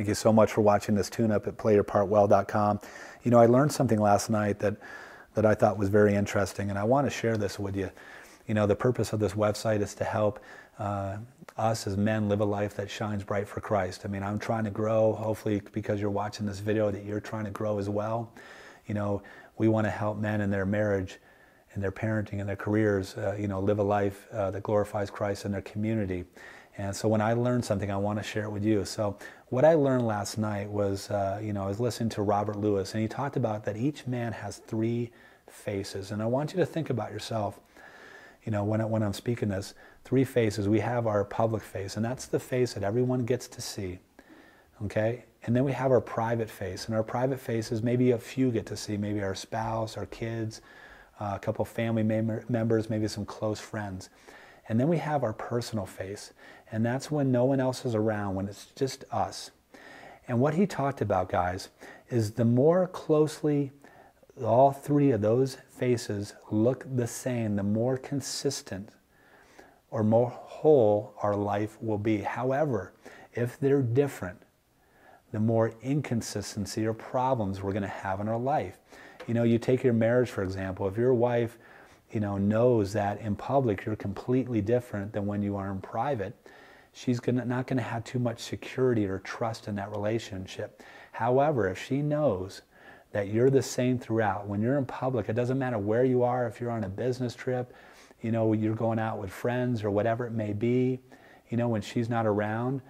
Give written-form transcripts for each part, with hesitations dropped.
Thank you so much for watching this tune-up at playyourpartwell.com. You know, I learned something last night that I thought was very interesting, and I want to share this with you. You know, the purpose of this website is to help us as men live a life that shines bright for Christ. I mean, I'm trying to grow. Hopefully, because you're watching this video, that you're trying to grow as well. You know, we want to help men in their marriage, in their parenting, in their careers, you know, live a life that glorifies Christ in their community. And so when I learned something, I want to share it with you. So what I learned last night was, you know, I was listening to Robert Lewis, and he talked about that each man has 3 faces. And I want you to think about yourself, you know, when I'm speaking this, 3 faces. We have our public face, and that's the face that everyone gets to see, okay? And then we have our private face, and our private faces, maybe a few get to see, maybe our spouse, our kids, a couple family members, maybe some close friends. And then we have our personal face, and that's when no one else is around, when it's just us. And what he talked about, guys, is the more closely all 3 of those faces look the same, the more consistent or more whole our life will be. However, if they're different, the more inconsistency or problems we're going to have in our life. You know, you take your marriage, for example. If your wife, you know, knows that in public you're completely different than when you are in private, she's not going to have too much security or trust in that relationship. However, if she knows that you're the same throughout, when you're in public, it doesn't matter where you are, if you're on a business trip, you know, you're going out with friends or whatever it may be, you know, when she's not around,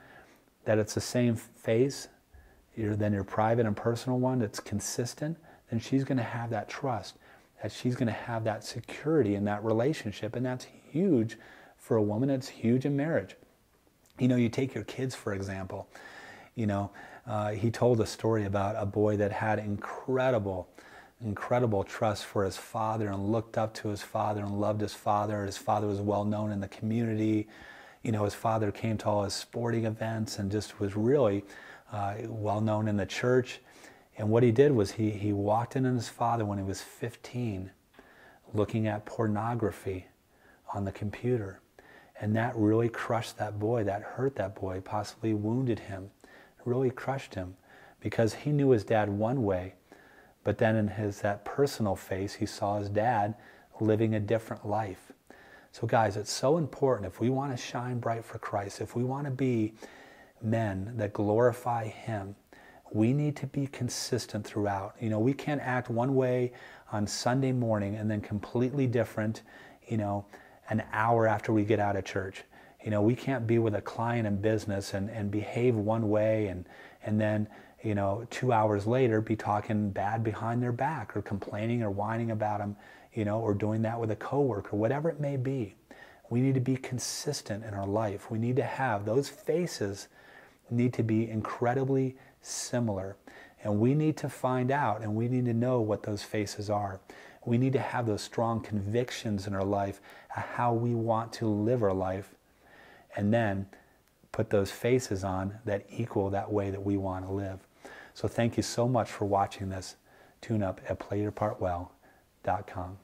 that it's the same face, then your private and personal one, that's consistent, then she's going to have that trust, that she's going to have that security in that relationship. And that's huge for a woman. It's huge in marriage. You know, you take your kids, for example. You know, he told a story about a boy that had incredible trust for his father and looked up to his father and loved his father. His father was well known in the community. You know, his father came to all his sporting events and just was really well known in the church. And what he did was he walked in on his father when he was 15, looking at pornography on the computer. And that really crushed that boy, that hurt that boy, possibly wounded him, really crushed him, because he knew his dad one way, but then in that personal face, he saw his dad living a different life. So guys, it's so important, if we want to shine bright for Christ, if we want to be men that glorify Him, we need to be consistent throughout. You know, we can't act one way on Sunday morning and then completely different, you know, an hour after we get out of church. You know, we can't be with a client in business and behave one way and then, you know, 2 hours later be talking bad behind their back or complaining or whining about them, you know, or doing that with a coworker, whatever it may be. We need to be consistent in our life. We need to have those faces need to be incredibly similar. And we need to find out, and we need to know what those faces are. We need to have those strong convictions in our life of how we want to live our life, and then put those faces on that equal that way that we want to live. So thank you so much for watching this tune-up at playyourpartwell.com.